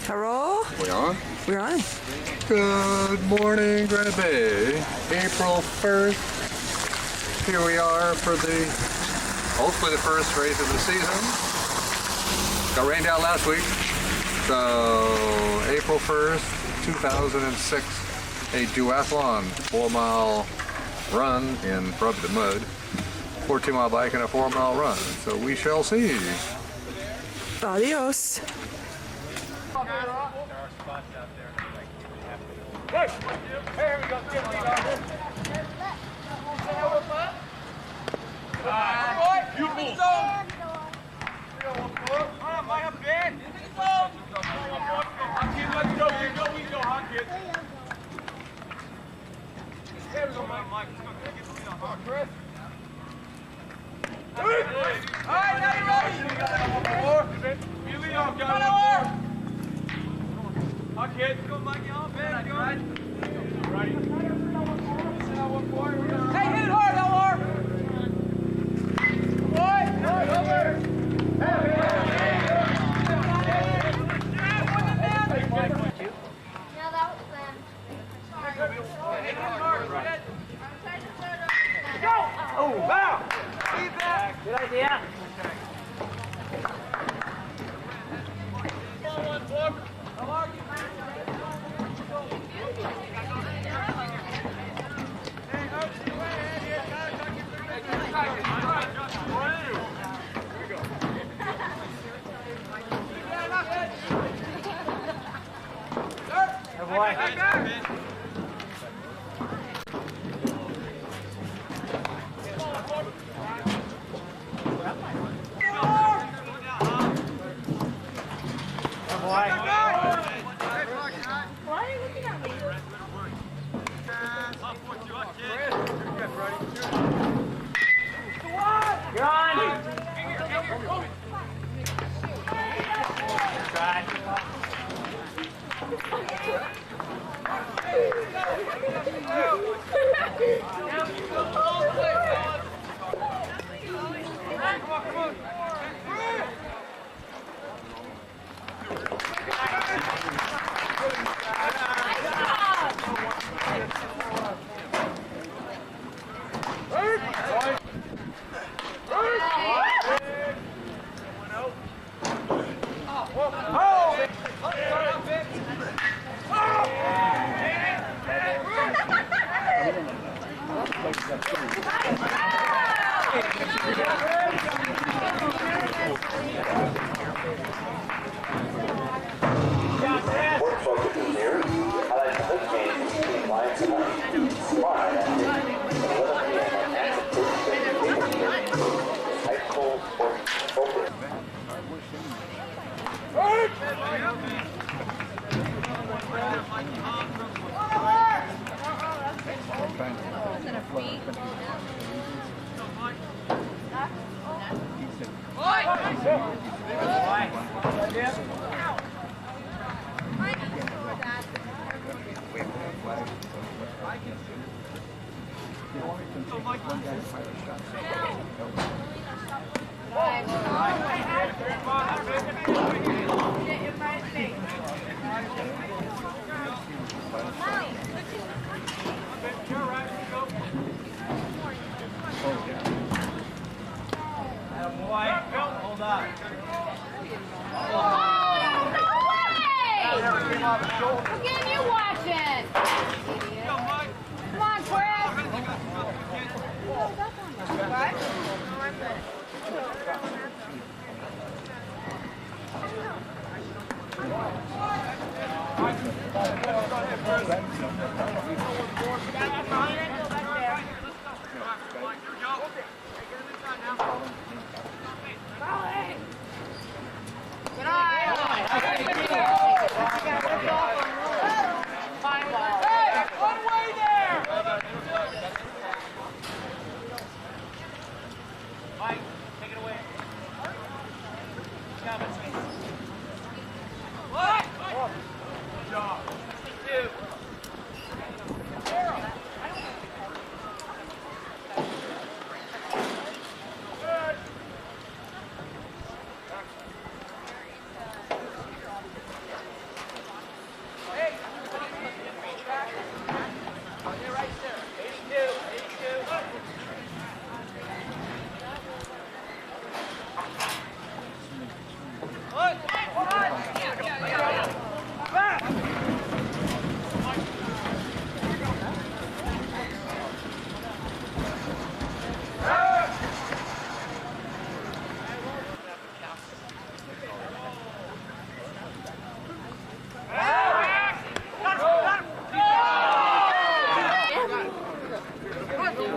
Hello? We on? We're on. Good morning, Granite Bay. April 1st. Here we are for hopefully the first race of the season. Got rained out last week. So, April 1st, 2006, a duathlon, 4-mile run in probably the mud, 14-mile bike and a 4-mile run. So we shall see. Adios. Hey, here we go. You move. Vai up there. Aqui nós go. We go, huh, kid? Here we go, Mike. Let's go. Get the lead on, Chris. All right, now you're ready. You got one more. You lead off, guys. Huh, kid? Let's go, Mike. Y'all back, guys. Right. Hey, hit it hard, Elmore. Boy, over. Oh, wow! Good idea.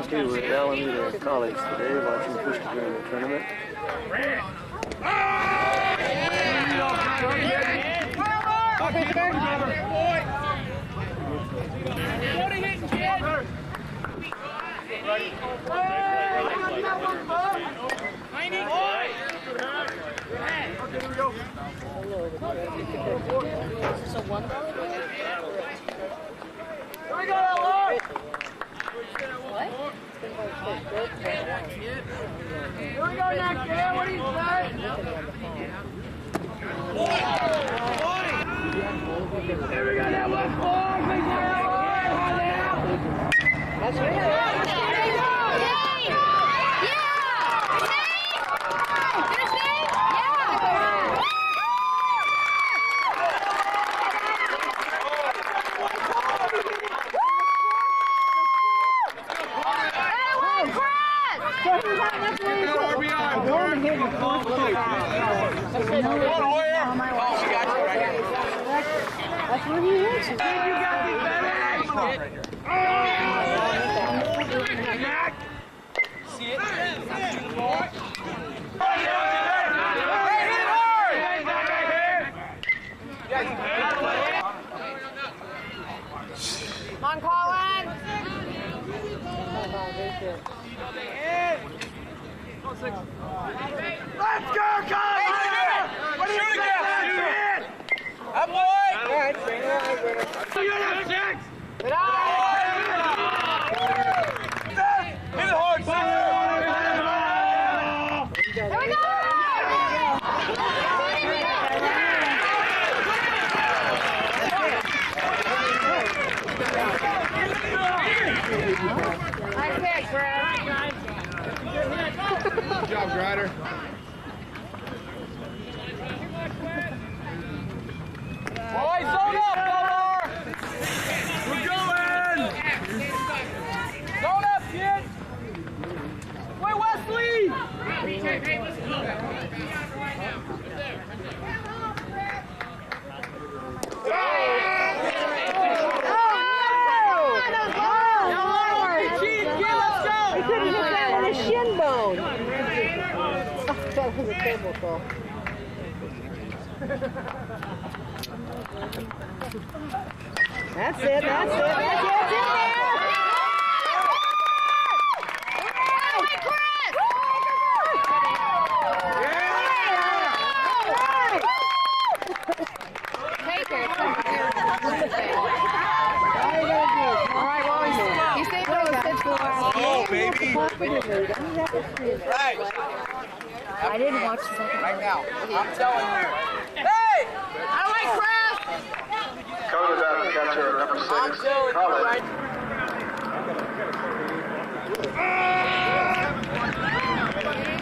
Okay, we're at Alameda College today watching Pushka during the tournament. So $1? Here we go, Lord! What? Here we go, next year. What do you say? Here we go, that was four. Big boy, That's right. That's where he is. you got me better. See it? Come on, Colin. Let's go, Colin! What do you think? Up, boy! You got six! Good eye. Hit it hard, Here we go. Nice pick, Brad. Good job, Grider. Boy, zone up, Delmar! We're going! Zone up, kid! Wait, Wesley! Shin bone. That was a table call. That's it, that's it, that's it, it's in there! Take it. You saved those six for last. Oh, baby! Right! I didn't watch the second Right now, I'm telling you. Hey! I like Kraft! Coach out to catcher number 6, College.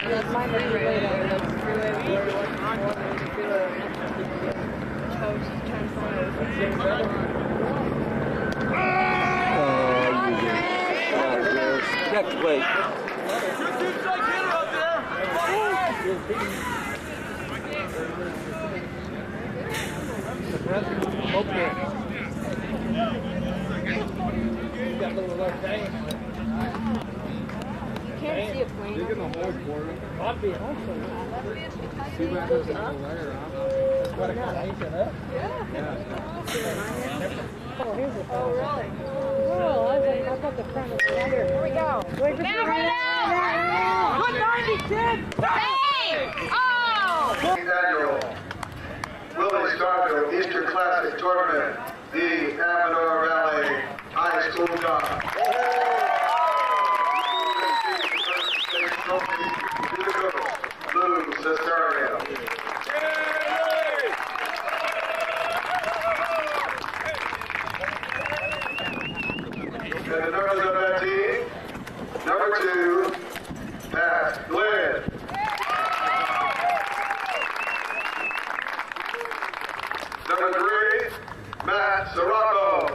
That's my freeway though. That's the freeway we were watching before. Coach is trying to find out. You have to wait. Good dude's like hitter up there! Okay. You can't see a plane. You're going to hold for it. I'd be awesome. See what happens in the layer, huh? That's what I got. Yeah. Oh, here's it. Oh, really? Oh, I thought the front was right here. Here we go. Wait for now, right now! Good 90, kid! Hey! Oh! Annual Willie Starfield Easter Classic Tournament, the Amador Valley High School Dog. Lou Cesario. And the numbers of that team, number 2, Pat Glenn. Matt Sirocco.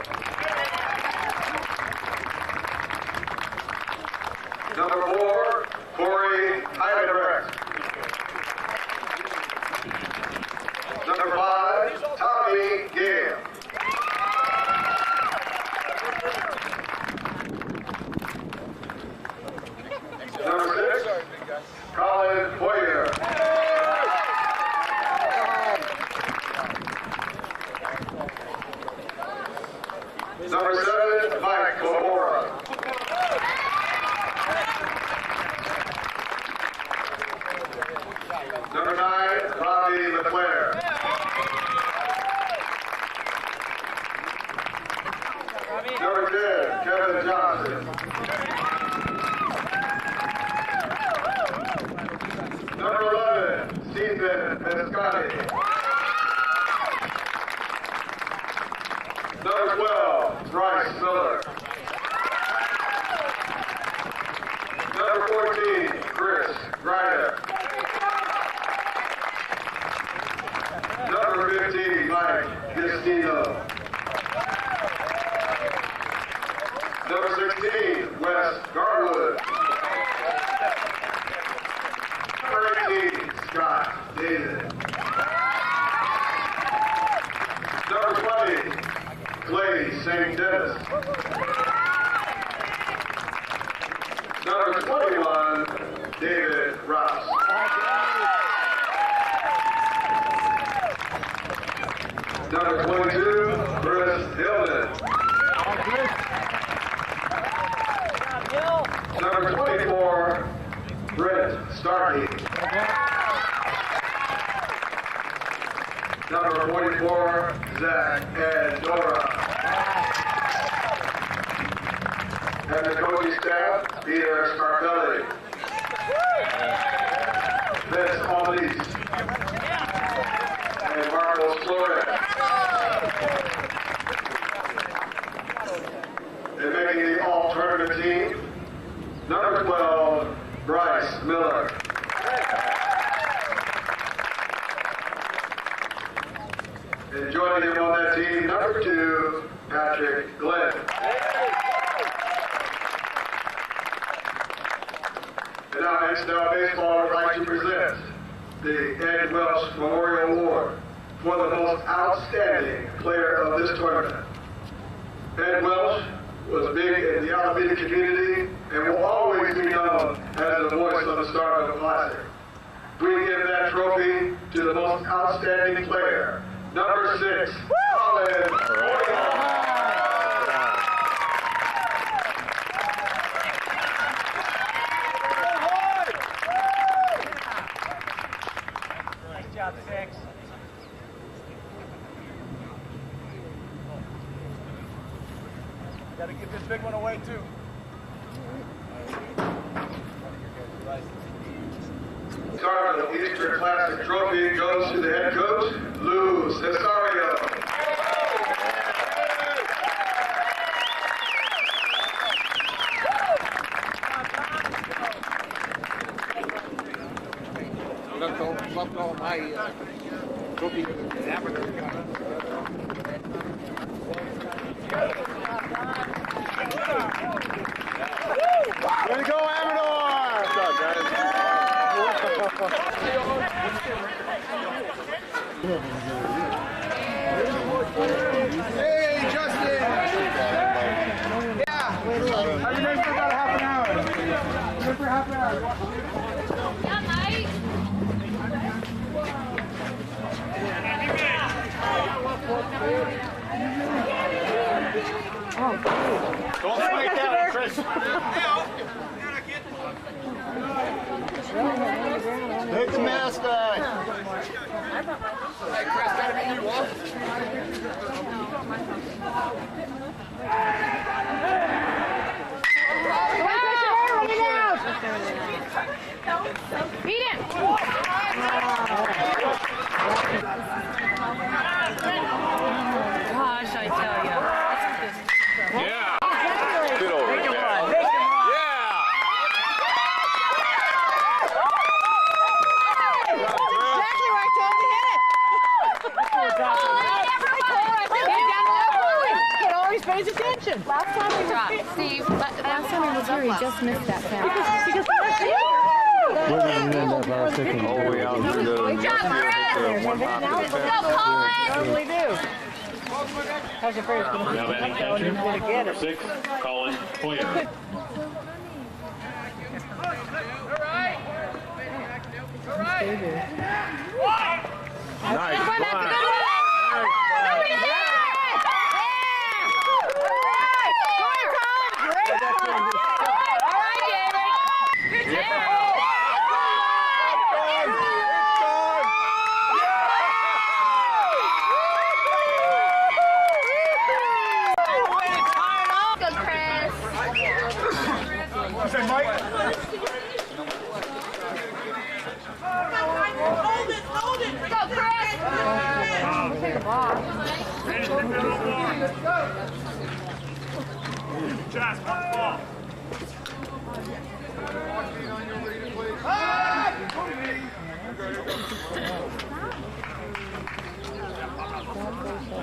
Number 4, Corey Heidenrecht. Number 5, Tommy Gale. Number 6, Colin Hoyer. Number 7, Mike Komora. Number 9, Robbie LeClaire. Number 10, Kevin Johnson. Number 11, Stephen Piscotti. Number 12, Bryce Miller. Number 14, Chris Grider. Number 15, Mike Gistino. Number 16, Wes Garwood. Number 18, Scott David. Number 20, Clay St. Dennis. Number 21, David Ross. Number 22, Chris Hillman. Number 24, Brett Starkey. Number 44, Zach Andorra. And the coaching staff, Peter Scarpelli, Vince Aldice, and Marcos Flores. And making the all-tournament team, number 12, Bryce Miller. And joining him on that team, number 2, Patrick Glenn. And now, H-Style Baseball would like to present the Ed Welch Memorial Award for the most outstanding player of this tournament. Ed Welch was big in the Alameda community and will always be known as the voice of the Starkville Classic. We give that trophy to the most outstanding player, number 6, Colin Hoyer. Nice job, 6. Got to give this big one away too. Starkville Easter Classic trophy goes to the head coach, Lou Cesario. Way to go, Amador! What's up, Hey, Justin! Yeah! I've been there for about half an hour. Been for half an hour. Yeah, Mike. Don't spike that, Chris. Take the mask off. Hey, Chris, gotta be you off. Beat him! Gosh, I tell you. Yeah. Get over it. Yeah. Exactly where I told him to hit it. Oh, I never Nobody's paying attention. Last time we were Steve. Last time we was here, we just missed that pass. Because We're going to end up our second All the way out through the Good job, Chris. one half of the Go, fence. Colin. totally do. How's the first going? Now batting You're catcher, gonna get it. 6, Colin Hoyer. Nice bunt.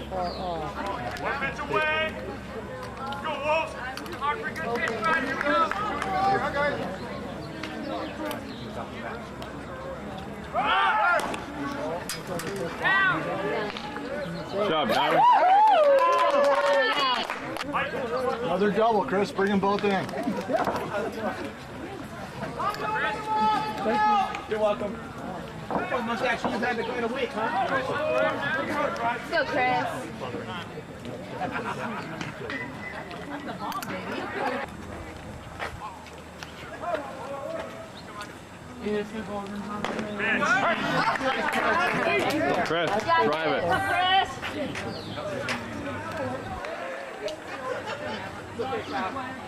One pitch away. Go, Wolves. Hard for good pitch. Right, here we go. Good job, Donnie. Another double, Chris. Bring them both in. You're welcome. Must actually you've had quite a week, huh? Let's go, Chris. Chris, drive it. Chris.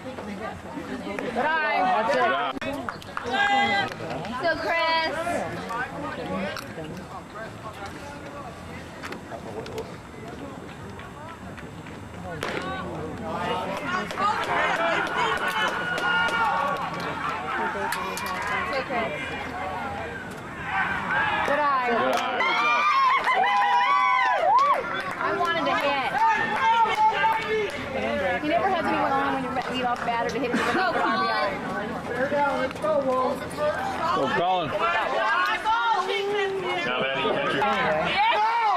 Good eye. Let's go, Chris. Good eye. Good eye. I wanted to hit. He never has anyone on when you lead off batter to hit it. Go, Colin. Go, Colin. Now batting catcher.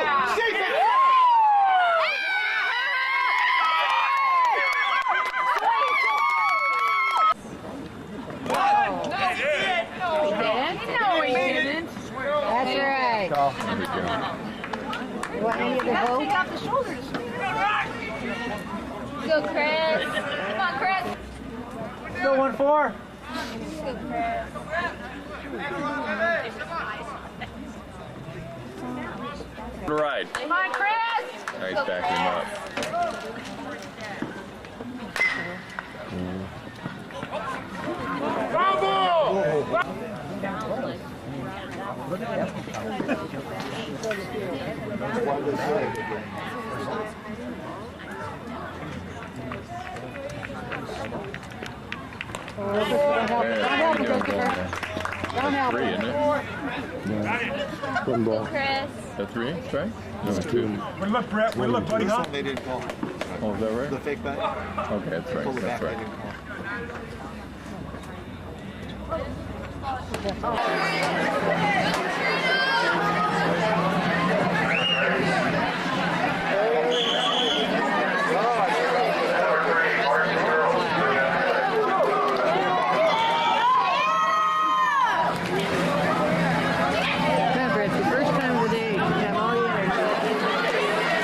No, he didn't. That's right. What, any of the vote? Take off the shoulder to swing. Go, Chris. Come on, Chris. Go 1-4. Go, Chris. Right. Come on, Chris. Nice backing him up. Don't help him, Christopher. Don't help Three, him. isn't it? One ball. Chris. That three strike? No, two. Way to look, Brett. Way to look, buddy, huh? They didn't call. Oh, is that right? The fake back. Okay, that's Pull right. it back. That's They right. didn't call. Remember, it's the first time of the day. You have all the energy.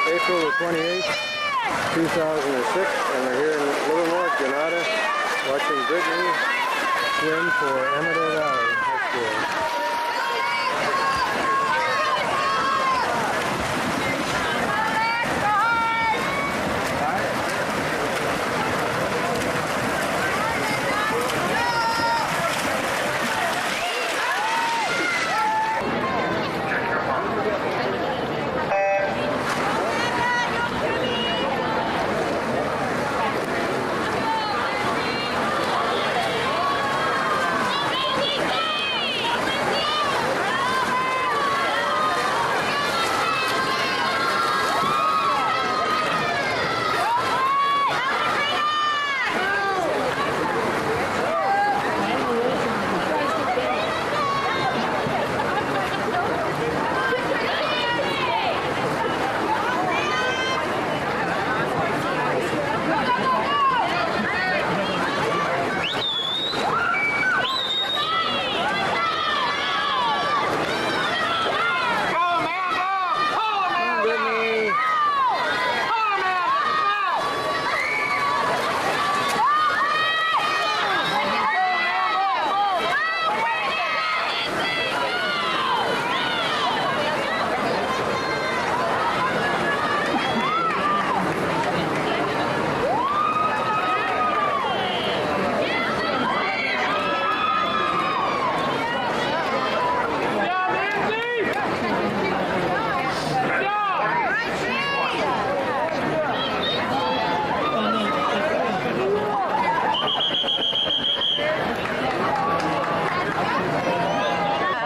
April the 28th, 2006, and we're here in Livermore, Granada, watching Brittany swim for Amador Valley High School.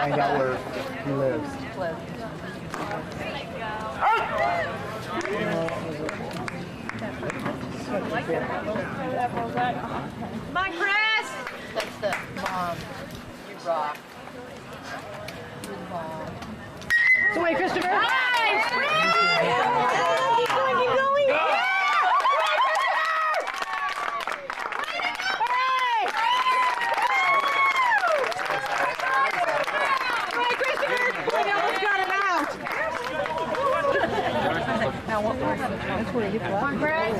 Find out where he lives. Come on, Chris! That's the mom. You rock. You're the mom. So wait, Christopher! Nice! Keep going, keep going! Go! That's where you get one, Chris.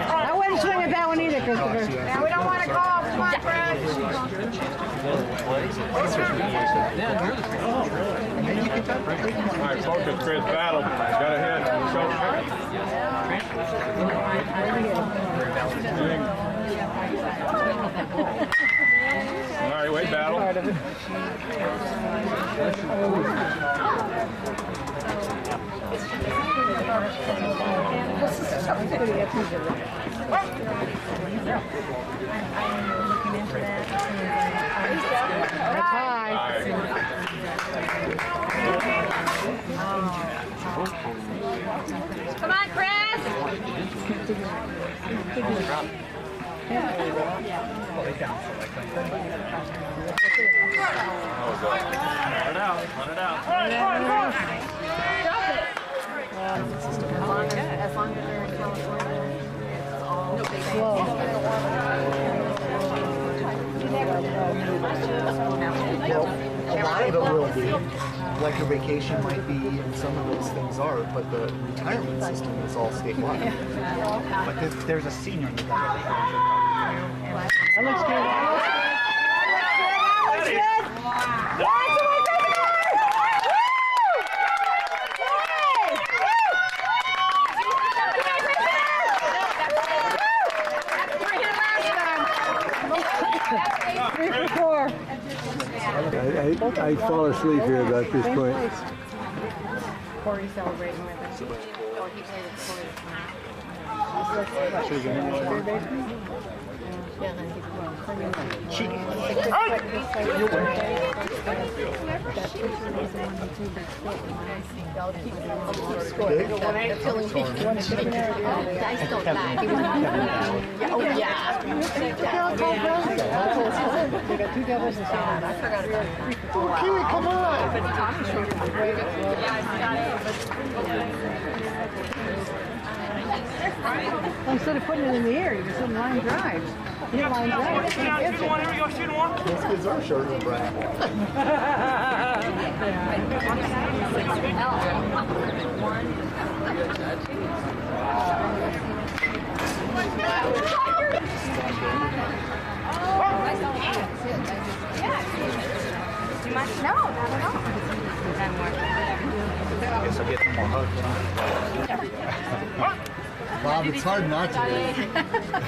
I wouldn't swing at that one either, Christopher. Now we don't want to call. Come on, Chris. All right, focus, Chris. Battle. Got a hit. All right, wait, battle. Come on, Chris. As long as they're in California, it's all slow. A lot of it will be, like your vacation might be, and some of those things are, but the retirement system is all statewide. But there's a senior in the back. That looks good. I fall asleep here about this point. Corey celebrating with us. Oh, he played at Corey's. Yeah, and I think dice don't lie. Oh yeah. They got 2 doubles and I forgot about that. Kiwi, come on! Well, instead of putting it in the air, you just hit line drives. Hit line drives. Those kids are shorter than Brad. No, not at all. I guess I'll get them more hugs. Bob, it's hard not to.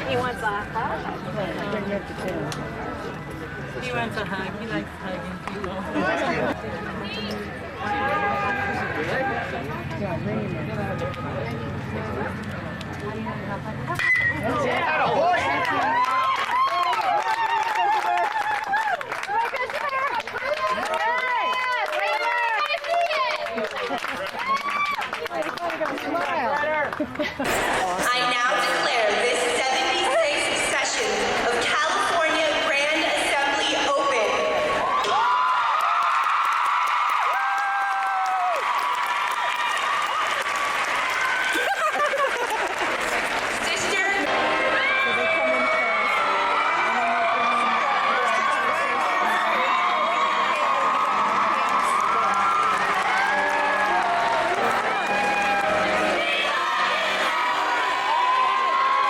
He wants a hug. He wants a hug. He likes hugging people. I now declare this 76th session of California Grand Assembly open.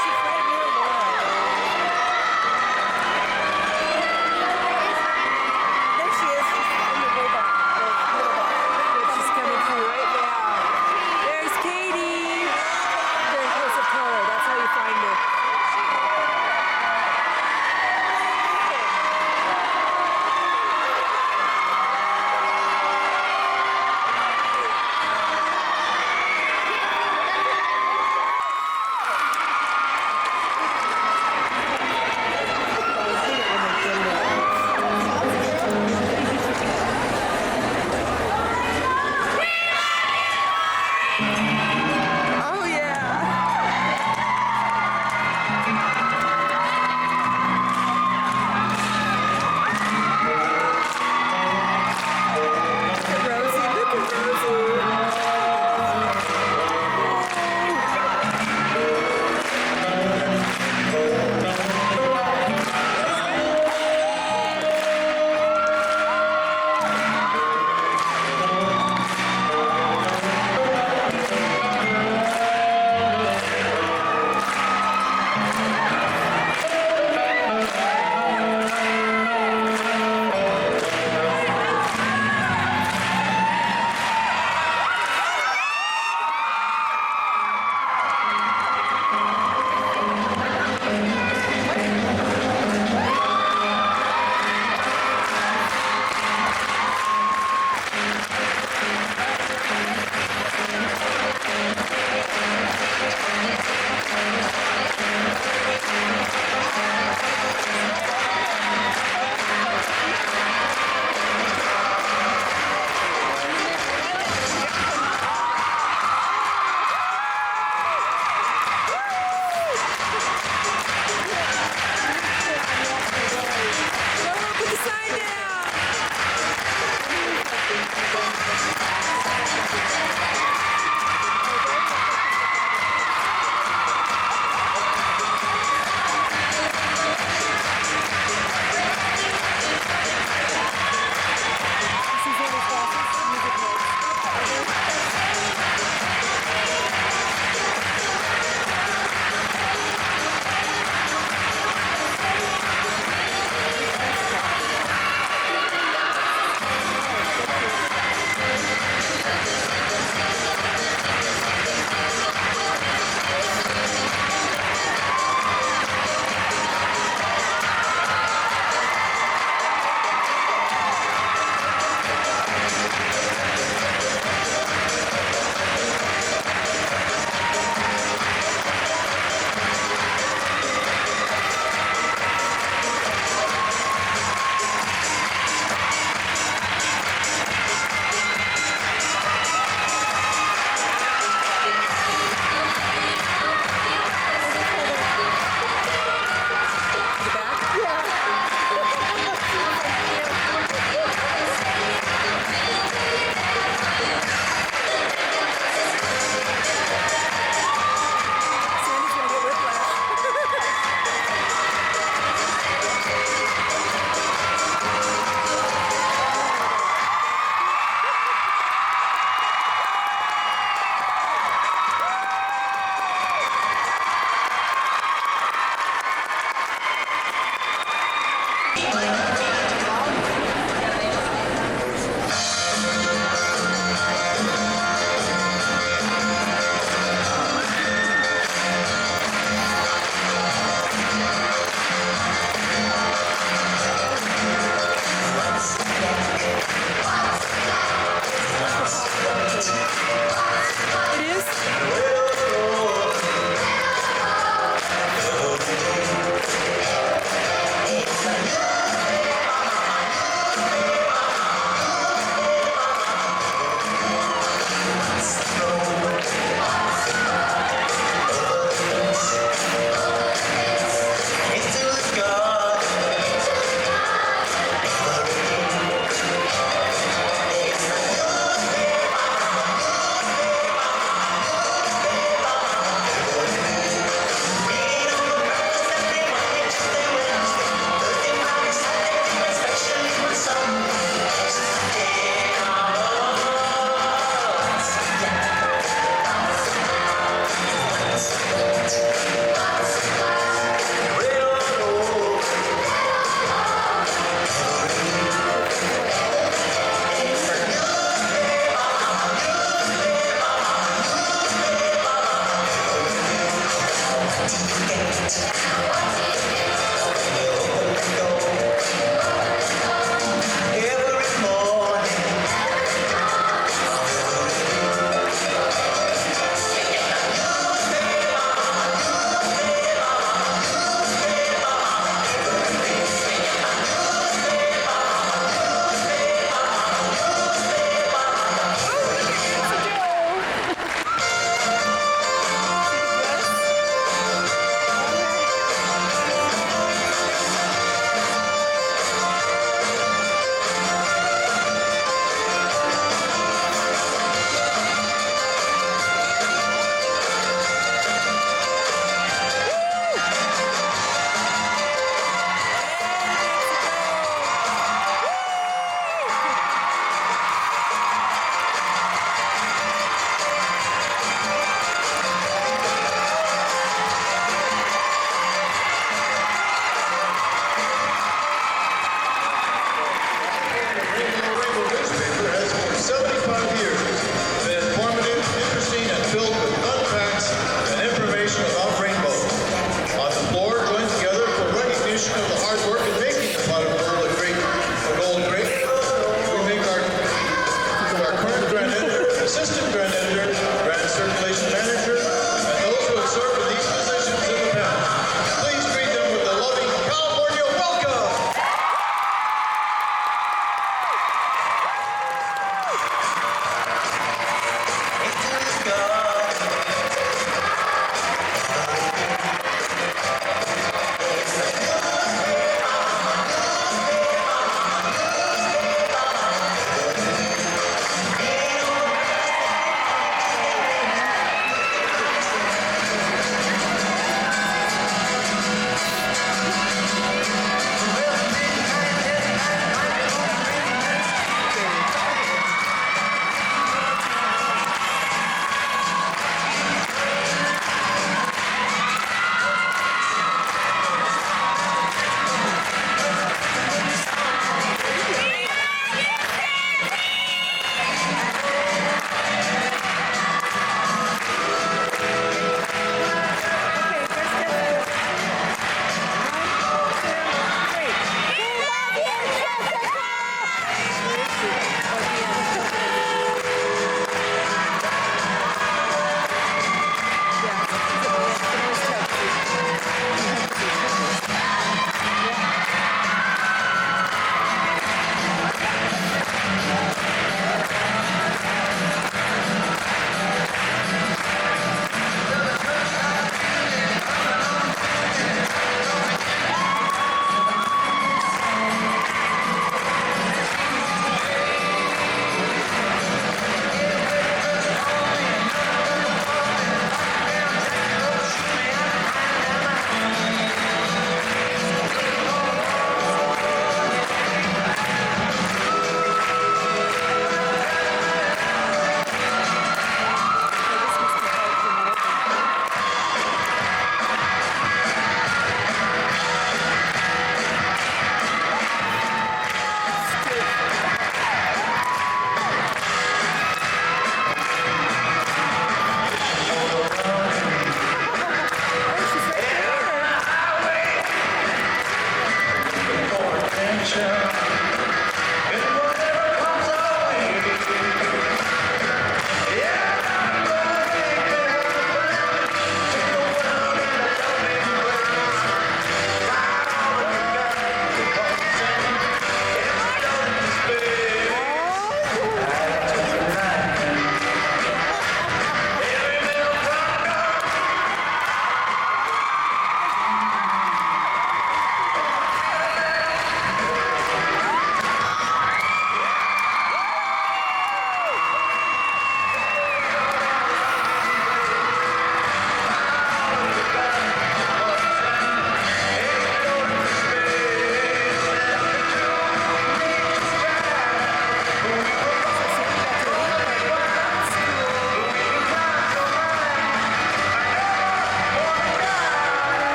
Sister.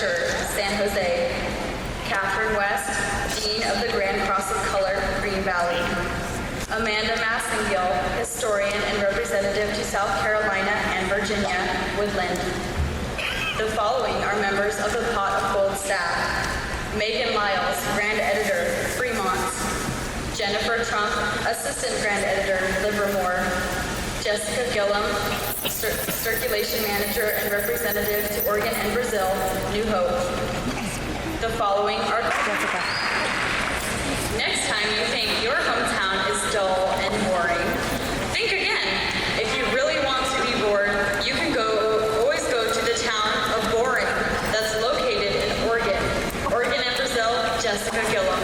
Lecturer, San Jose. Catherine West, Dean of the Grand Cross of Color, Green Valley. Amanda Massengill, Historian and Representative to South Carolina and Virginia, Woodland. The following are members of the Pot of Gold staff. Megan Lyles, Grand Editor, Fremont. Jennifer Trump, Assistant Grand Editor, Livermore. Jessica Gillum, Circulation Manager and Representative to Oregon and Brazil, New Hope. The following are... Next time you think your hometown is dull and boring, think again. If you really want to be bored, you can always go to the town of Boring that's located in Oregon. Oregon and Brazil, Jessica Gillum.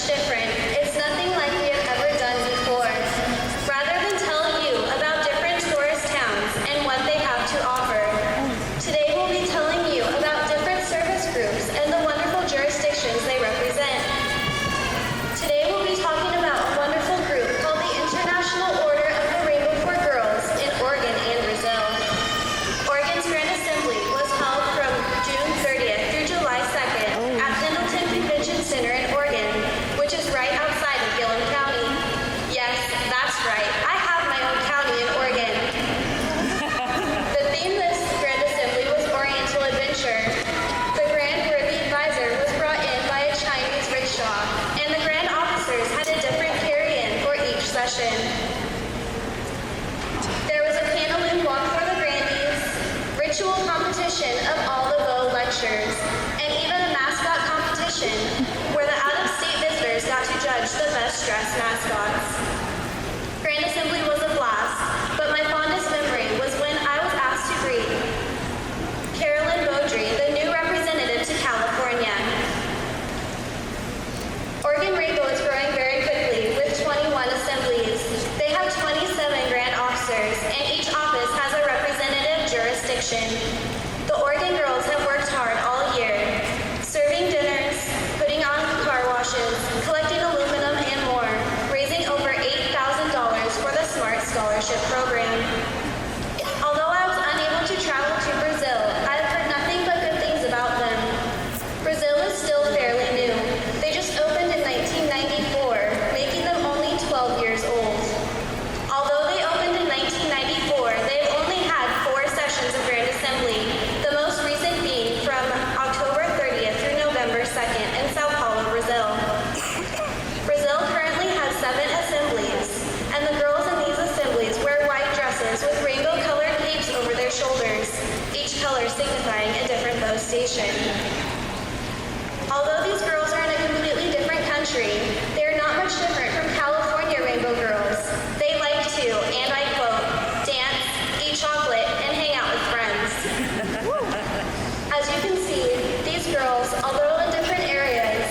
Different. It's nothing like we have ever done before. Rather than tell you about different tourist towns and what they have to offer, today we'll be telling you about different service groups and the wonderful jurisdictions they represent. Today we'll be talking about a wonderful group called the International Order of the Rainbow for Girls in Oregon and Brazil. Oregon's Grand Assembly was held from June 30th through July 2nd at Pendleton Convention Center in Oregon, which is right outside of Gillum County. Yes, that's right. I have my own county in Oregon. The theme this Grand Assembly was Oriental Adventure. The Grand Worthy Advisor was brought in by a Chinese rickshaw, and the Grand Officers had a different carry-in for each session. There was a paneling walk for the Grandies, ritual competition of all the Vogue lectures, and even a mascot competition where the out-of-state visitors got to judge the best dressed mascots. Grand Assembly was a blast, but my fondest memory was when I was asked to greet Carolyn Beaudry, the new representative to California. Oregon Rainbow is growing very quickly with 21 assemblies. They have 27 grand officers, and each office has a representative jurisdiction. The Oregon girls have worked hard all year, serving dinners, putting on car washes, collecting aluminum and more, raising over $8,000 for the SMART Scholarship Program. Although I was unable to travel to Brazil, I have heard nothing but good things about them. Brazil is still fairly new. They just opened in 1994, making them only 12 years old. Although they opened in 1994, they've only had 4 sessions of Grand Assembly, the most recent being from October 30th through November 2nd in Sao Paulo, Brazil. Brazil currently has 7 assemblies, and the girls in these assemblies wear white dresses with rainbow-colored capes over their shoulders, each color signifying a different bow station. Although these girls are in a completely different country, they are not much different from California Rainbow girls. They like to, and I quote, dance, eat chocolate, and hang out with friends. As you can see, these girls, although in different areas,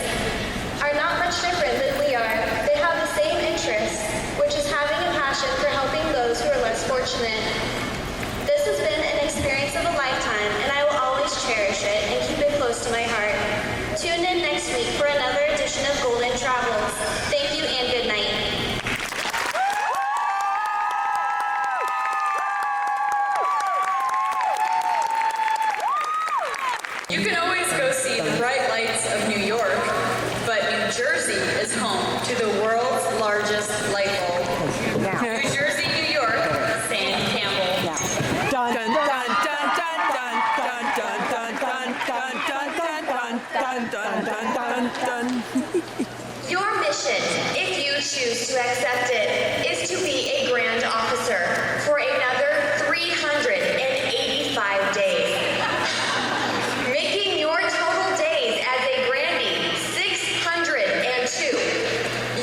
are not much different than we are. They have the same interests, which is having a passion for helping those who are less fortunate. This has been an experience of a lifetime, and I will always cherish it and keep it close to my heart. Tune in next week for another edition of Golden Travels. Thank you and good night. You can always go see the bright lights of New York, but New Jersey is home to the world's largest light bulb. New Jersey, New York, Sam Campbell. Dun dun dun dun dun dun dun dun dun dun dun dun dun dun dun dun. Your mission, if you choose to accept it, is to be a Grand Officer for another 385 days. Making your total days as a Grandie 602.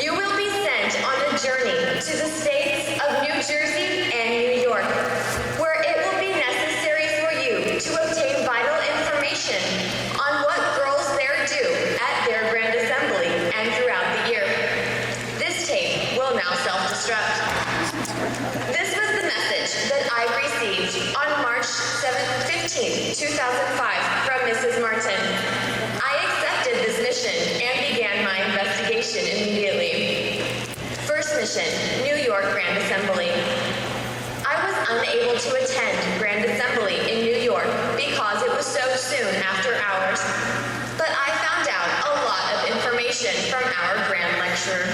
You will be sent on a journey to the states of New Jersey and New York, where it will be necessary for you to obtain vital information on what girls there do at their Grand Assembly and throughout the year. This tape will now self-destruct. This was the message that I received on March 15, 2005 superstition, New York Grand Assembly. I was unable to attend Grand Assembly in New York because it was so soon after hours, but I found out a lot of information from our Grand Lecturer.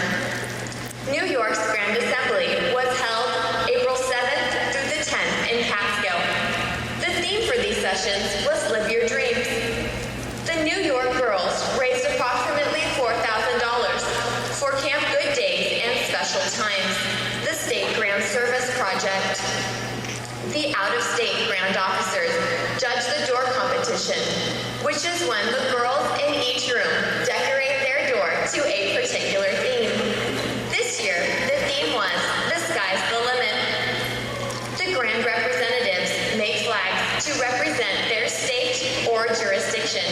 New York's Grand Assembly was held April 7th through the 10th in Catskill. The theme for these sessions was Live Your Dreams. The New York girls raised approximately $4,000 for Camp Good Days and Special Times, the State Grand Service Project. The out-of-state Grand Officers judge the door competition, which is when the girls in each room decorate their door to a particular theme. This year, the theme was The Sky's the Limit. The Grand Representatives make flags to represent their state or jurisdiction.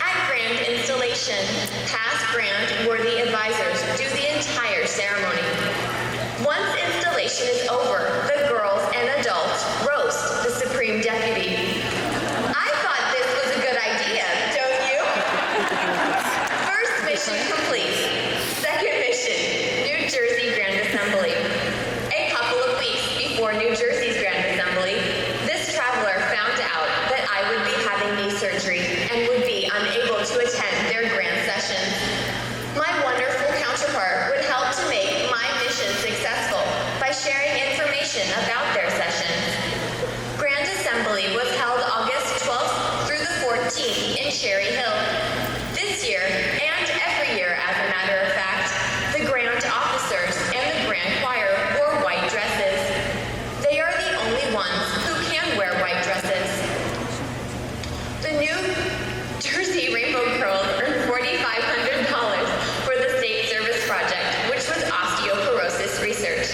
At Grand Installation, past Grand Worthy Advisors do the entire ceremony. Once installation is over, the girls and adults roast the Supreme Deputy. I thought this was a good idea, don't you? First mission complete. Second mission, New Jersey Grand Assembly. A couple of weeks before New Jersey's Grand Assembly, this traveler found out that I would be having knee surgery and would be unable to attend their grand sessions. My wonderful counterpart would help to make my mission successful by sharing information about their sessions. Grand Assembly was held August 12th through the 14th in Cherry Hill. This year, and every year as a matter of fact, the Grand Officers and the Grand Choir wore white dresses. They are the only ones who can wear white dresses. The New Jersey Rainbow Girls earned $4,500 for the State Service Project, which was osteoporosis research.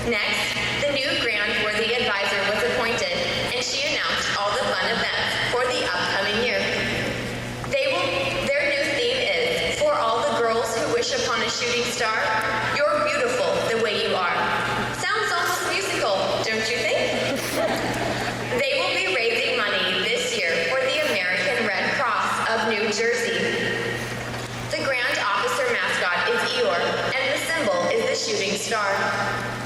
Next, the new Grand Worthy Advisor was appointed, and she announced all the fun events for the upcoming year. Their new theme is, for all the girls who wish upon a shooting star, you're beautiful the way you are. Sounds almost musical, don't you think? They will be raising money this year for the American Red Cross of New Jersey. The Grand Officer mascot is Eeyore, and the symbol is the shooting star.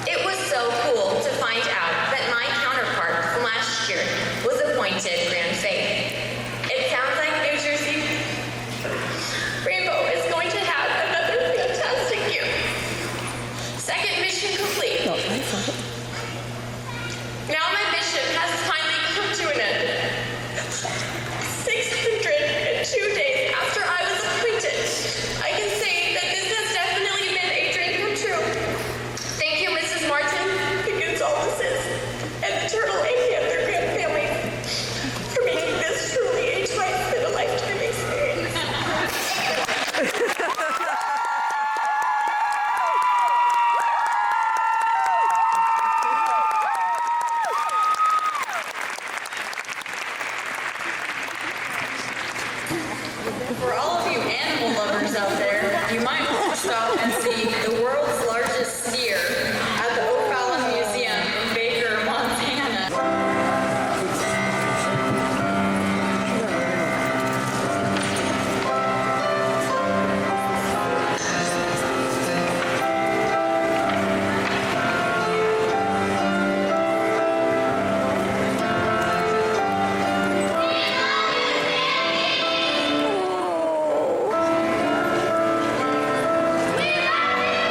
It was so cool to find out that my counterpart from last year was appointed Grand Faith. It sounds like New Jersey Rainbow is going to have another fantastic year. Second mission complete. Now my mission has finally come to an end. 602 days after I was appointed, I can say that this has definitely been a dream come true. Thank you, Mrs. Martin, the Gonzaleses, and the Turtle and Panther Grand family for making this truly a twice in a lifetime experience. For all of you animal lovers out there, you might want to stop and see the world's largest steer at the O'Fallon Museum in Baker, Montana. We love you!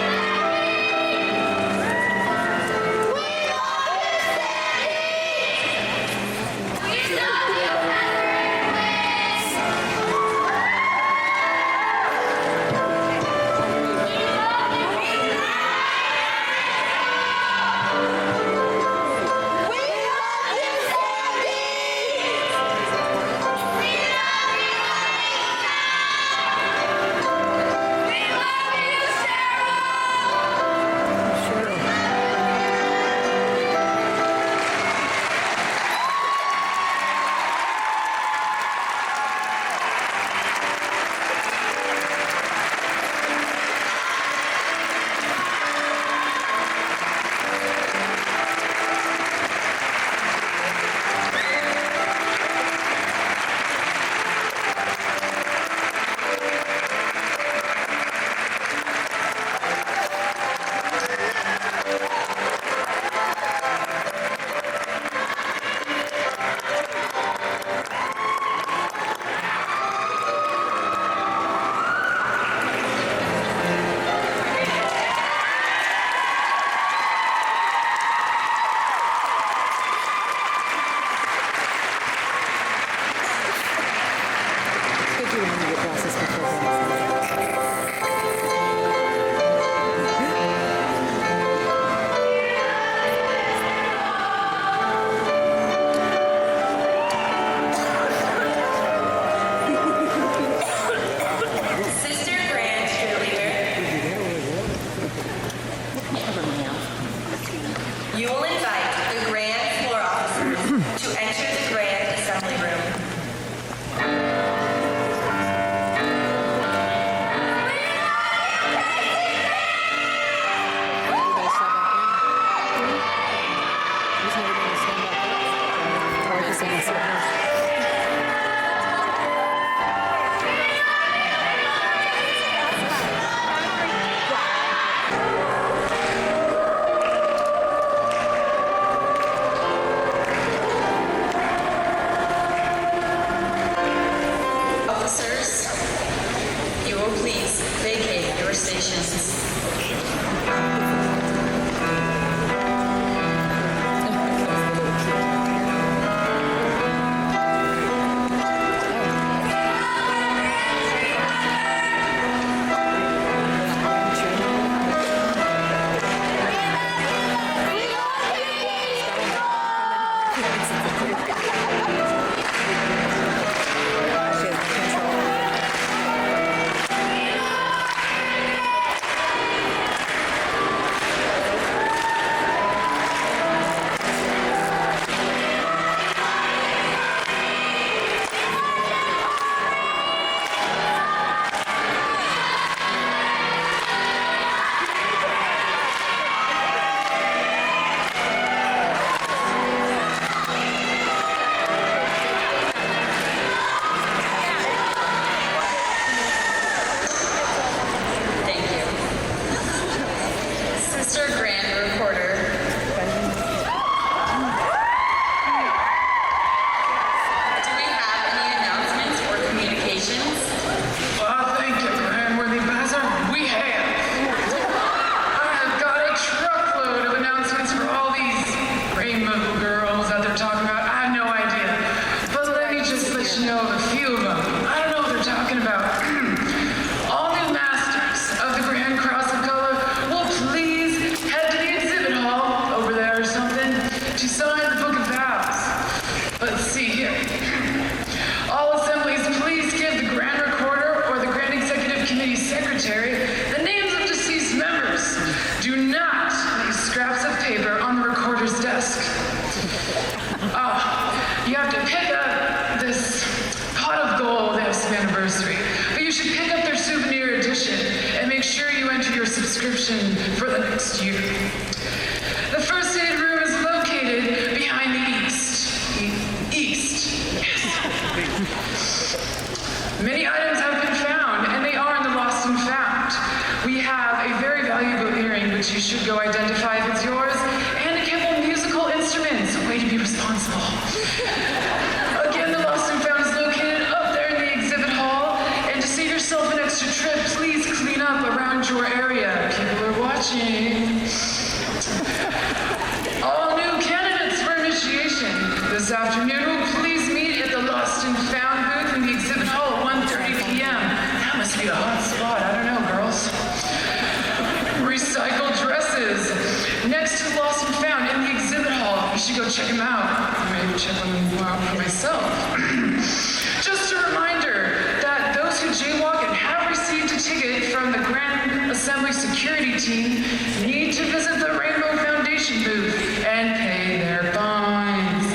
should know of a few of them. I don't know what they're talking about. All new masters of the Grand Cross of Color will please head to the exhibit hall over there or something to sign the Book of Vows. Let's see here. All assemblies, please give the Grand Recorder or the Grand Executive Committee Secretary the names of deceased members. Do not leave scraps of paper on the recorder's desk. You have to pick up this pot of gold as an anniversary, but you should pick up their souvenir edition and make sure you enter your subscription for the next year. The first aid room is located behind the east. Yes. Many items have been found, and they are in the lost and found. We have a very valuable earring, which you should go identify if it's yours, and a Campbell musical instruments. A way to be responsible. Again, the lost and found is located up there in the exhibit hall, and to save yourself an extra trip, please clean up around your area. People are watching. All new candidates for initiation this afternoon will please meet at the Lost and Found booth in the exhibit hall at 1:30 p.m. That must be a hot spot. I don't know, girls. Recycled dresses. Next to the Lost and Found in the exhibit hall. You should go check them out. I may check them out for myself. Just a reminder that those who jaywalk and have received a ticket from the Grand Assembly security team need to visit the Rainbow Foundation booth and pay their fines.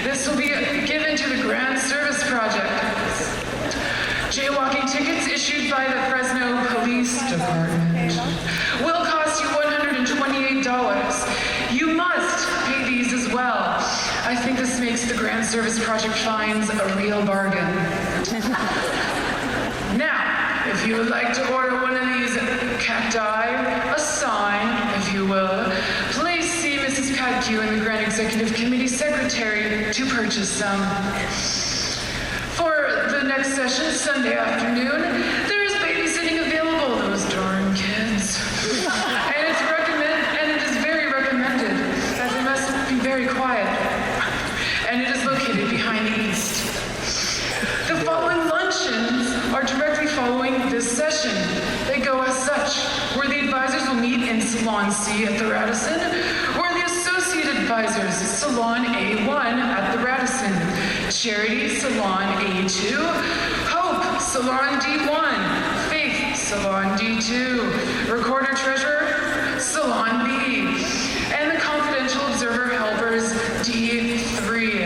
This will be given to the Grand Service Project. Jaywalking tickets issued by the Fresno Police Department will cost you $128. You must pay these as well. I think this makes the Grand Service Project fines a real bargain. Now, if you would like to order one of these cacti, a sign, if you will, please see Mrs. Padkew and the Grand Executive Committee Secretary to purchase some. For the next session, Sunday afternoon, there is babysitting available, those darn kids. And it is very recommended, as it must be very quiet. And it is located behind the east. The following luncheons are directly following this session. They go as such, where the advisors will meet in Salon C at the Radisson, where the associate advisors, Salon A1 at the Radisson, Charity, Salon A2, Hope, Salon D1, Faith, Salon D2, Recorder Treasurer, Salon B, and the Confidential Observer Helpers, D3.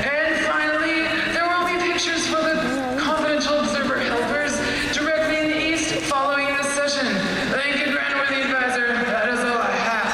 And finally, there will be pictures for the Confidential Observer Helpers directly in the east following this session. Thank you, Grandworthy Advisor. That is all I have.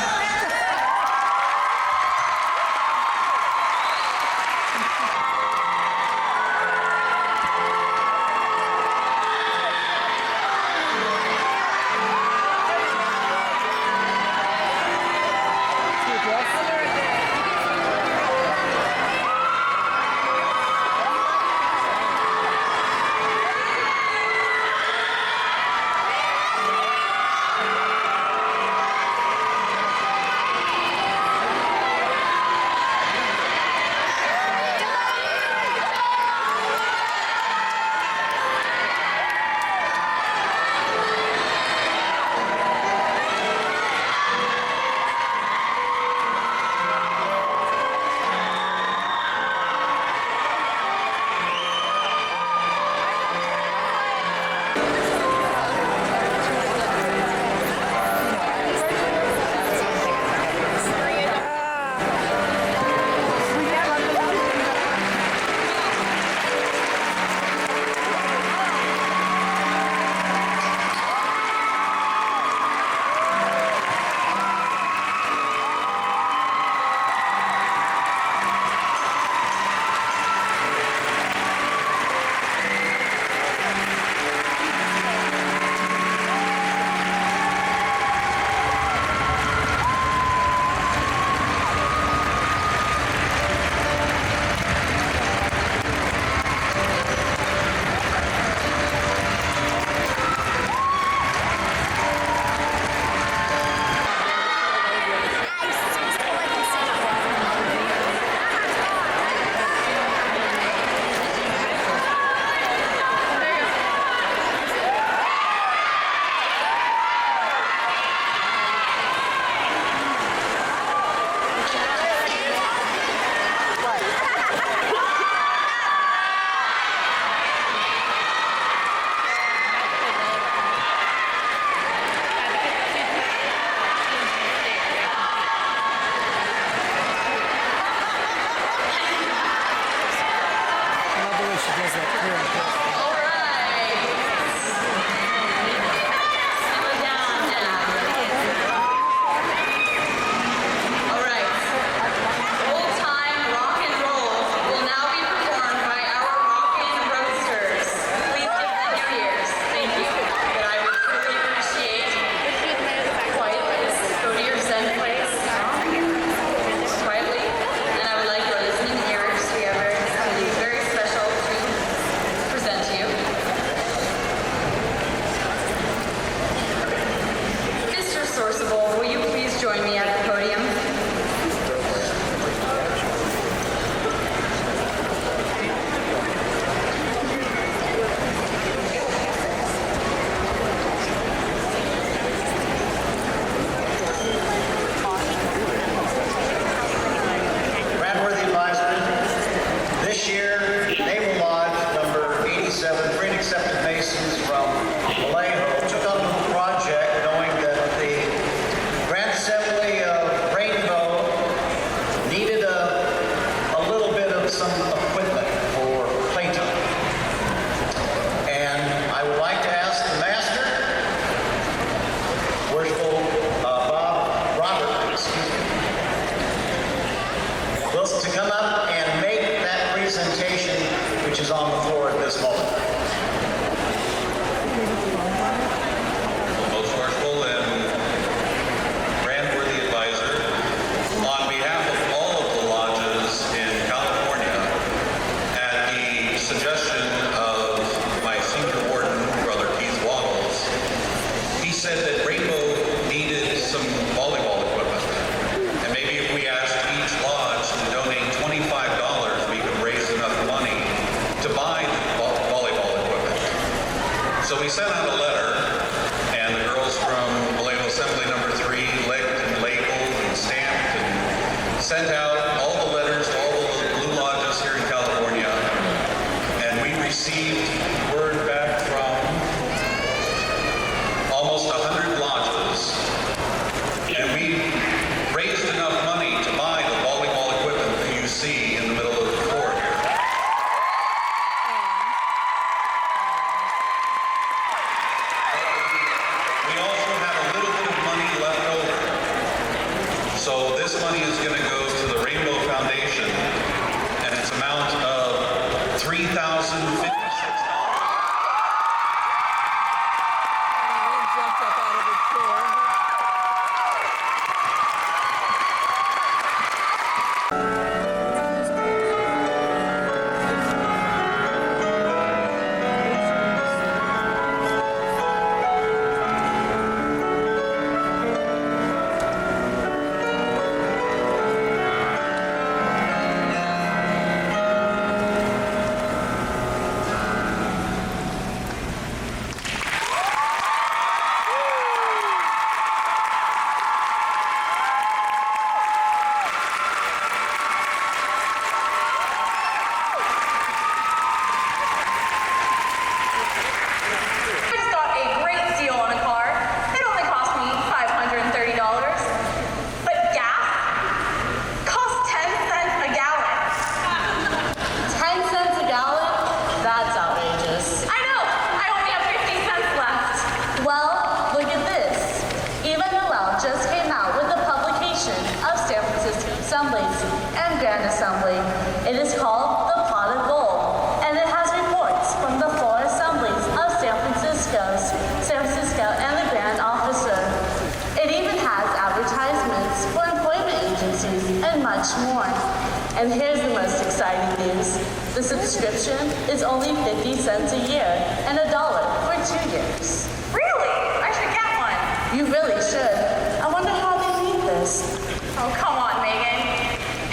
And here's the most exciting news. The subscription is only 50 cents a year and $1 for 2 years. Really? I should get one. You really should. I wonder how they need this. Oh, come on, Megan.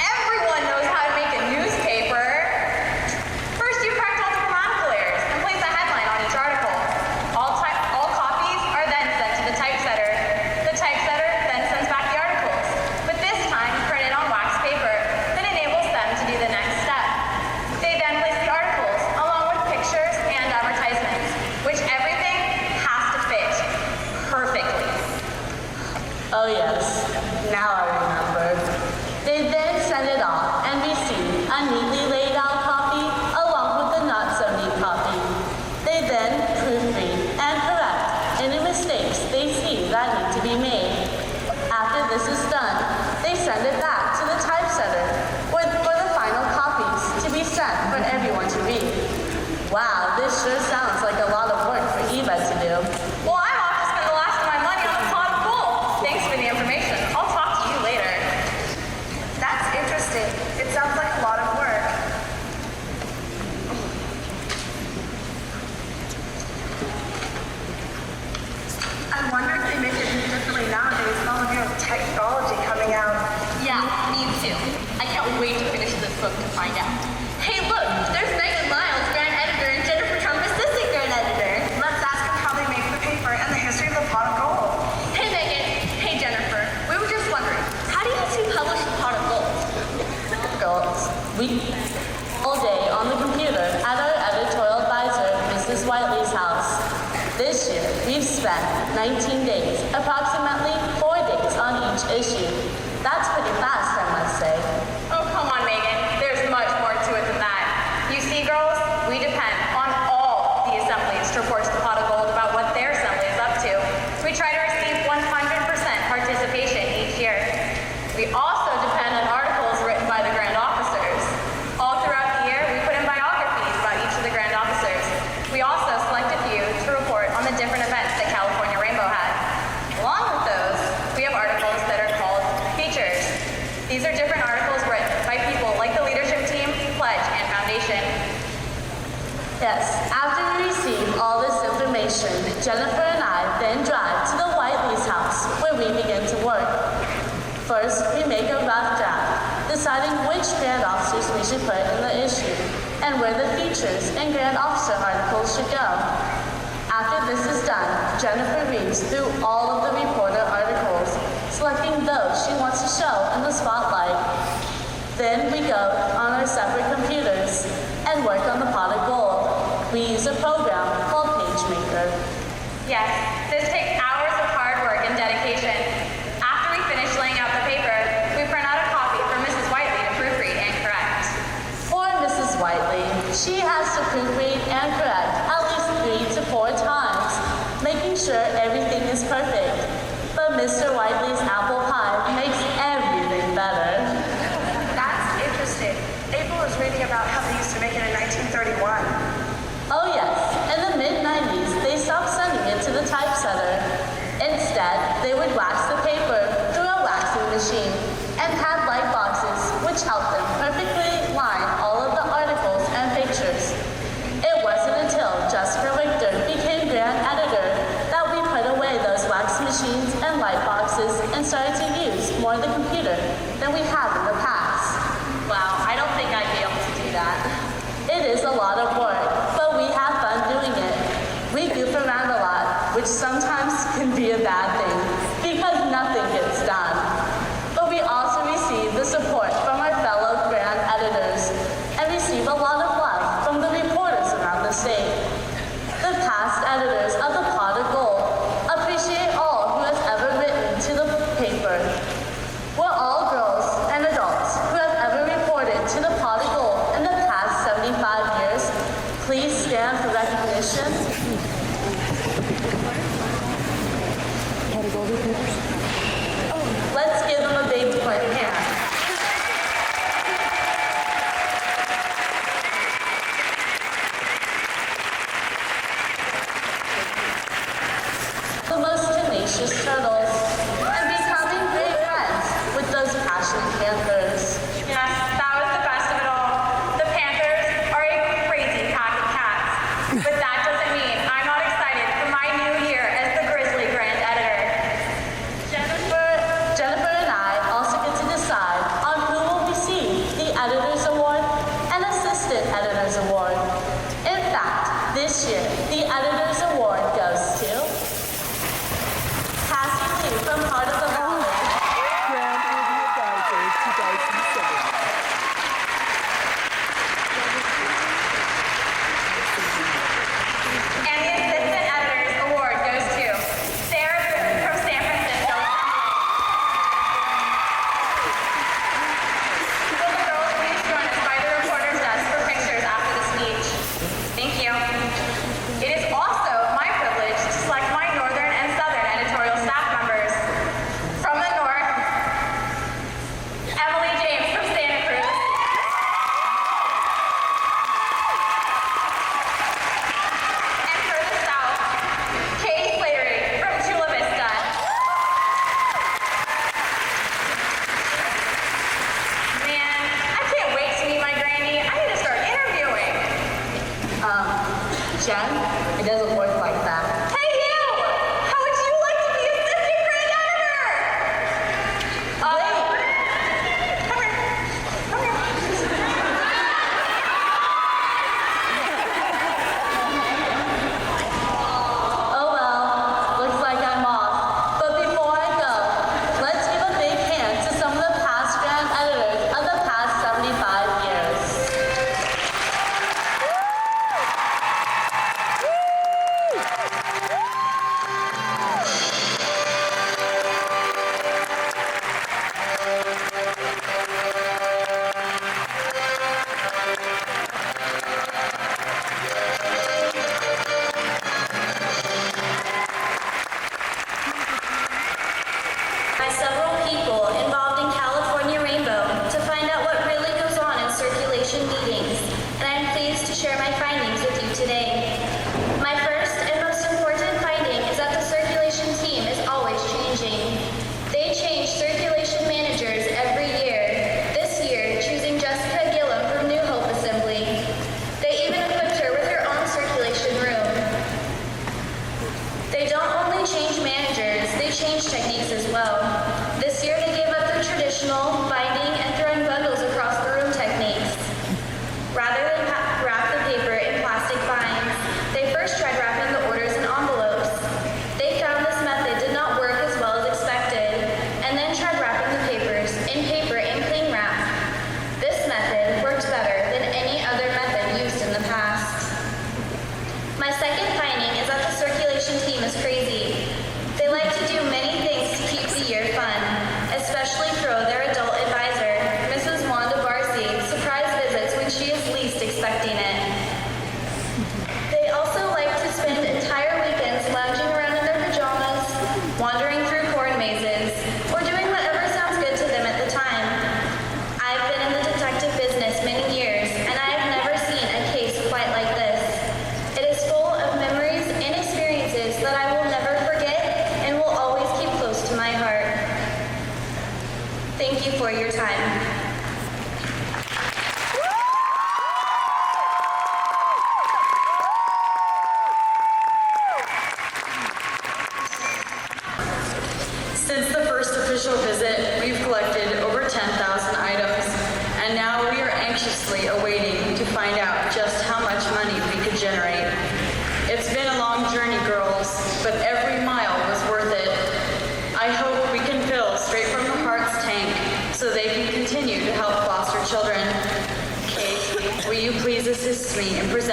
Everyone knows how to make a newspaper. First, you correct all the grammatical errors and place a headline on each article. All copies are then sent to the typesetter. The typesetter then sends back the articles. But this time, printed on wax paper that enables them to do the next step. They then place the articles along with pictures and advertisements, which everything has to fit perfectly. Oh yes, now I remember. This year, we've spent 19 days, approximately 4 days on each issue. That's pretty fast, I must say. Oh, come on, Megan. There's much more to it than that. You see, girls, we depend on all the assemblies to report to the Pot of Gold about what their assembly is up to. We try to receive 100% participation each year. We also depend on articles written by the Grand Officers. All throughout the year, we put in biographies about each of the Grand Officers. We also select a few to report on the different events that California Rainbow had. Along with those, we have articles that are called features. These are different articles written by people like the leadership team, pledge, and foundation. Yes, after we receive all this information, Jennifer and I then drive to the Whiteley's house where we begin to work. First, we make a rough draft, deciding which Grand Officers we should put in the issue, and where the features and Grand Officer articles should go. After this is done, Jennifer reads through all of the reporter articles, selecting those she wants to show in the spotlight. Then we go on our separate computers and work on the Pot of Gold. We use a program called PageMaker. Yes, this takes hours of hard work and dedication. After we finish laying out the paper, we print out a copy for Mrs. Whiteley to proofread and correct. Poor Mrs. Whiteley. She has to proofread and correct at least 3 to 4 times, making sure everything is perfect. But Mr. Whiteley's apple pie makes everything better. That's interesting. April was reading about how they used to make it in 1931. Oh yes, in the mid-90s, they stopped sending it to the typesetter. Instead, they would wax the paper through a waxing machine and had light boxes, which helped them perfectly line all of the articles and pictures. It wasn't until Jessica Richter became Grand Editor that we put away those wax machines and light boxes and started to use more of the computer than we had in the past. Wow, I don't think I'd be able to do that. It is a lot of work, but we have fun doing it. We goof around a lot, which sometimes can be a bad thing because nothing gets done. But we also receive the support from our fellow Grand Editors and receive a lot of love from the reporters around the state. The past editors of the Pot of Gold appreciate all who has ever written to the paper. We're all girls and adults who have ever reported to the Pot of Gold in the past 75 years. Please stand for recognition. Let's give them a big hand. The most tenacious turtles, and becoming great friends with those passionate panthers. Yes, that was the best of it all. The Panthers are a crazy pack of cats. But that doesn't mean I'm not excited for my new year as the Grizzly Grand Editor. Jennifer and I also get to decide on who will receive the Editor's Award and Assistant Editor's Award. In fact, this year, the Editor's Award goes to Cassie Lee from Heart of the Valley. Grand Review Advisor 2007. And the Assistant Editor's Award goes to Sarah Boone from San Francisco. Will the girls please join us by the reporter's desk for pictures after the speech? Thank you. It is also my privilege to select my Northern and Southern editorial staff members. From the North, Emily James from Santa Cruz. And for the South, Katie Slattery from Chula Vista. Man, I can't wait to meet my granny. I need to start interviewing. Jen, it doesn't work like that. Hey you! How would you like to be Assistant Grand Editor? Come here. Come here. Oh well, looks like I'm off. But before I go, let's give a big hand to some of the past Grand Editors of the past 75 years.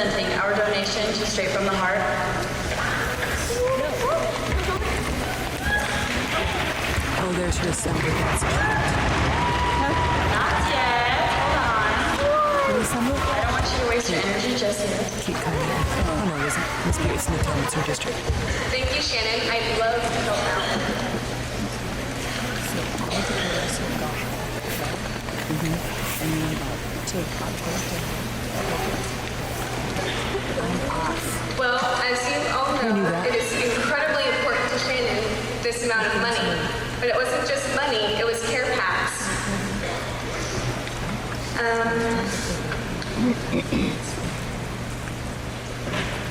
presenting our donation to Straight from the Heart. Oh, there's her assembly. That's cute. Not yet. Hold on. I don't want you to waste your energy just yet. Keep coming in. Oh no, isn't Miss Bates in the Thompson district? Thank you, Shannon. I'd love to help out. So all the girls have got and then take October. I'm off. Well, as you all know, it is incredibly important to Shannon, this amount of money. But it wasn't just money, it was care packs.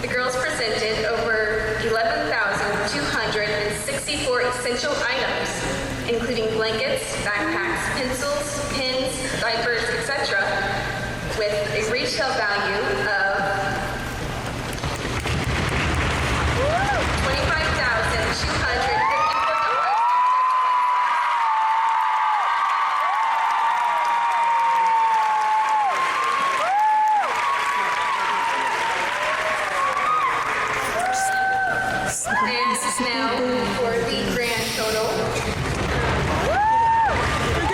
The girls presented over 11,264 essential items, including blankets, backpacks, pencils, pins, diapers, etc., with a retail value of $25,254. And now for the grand total. The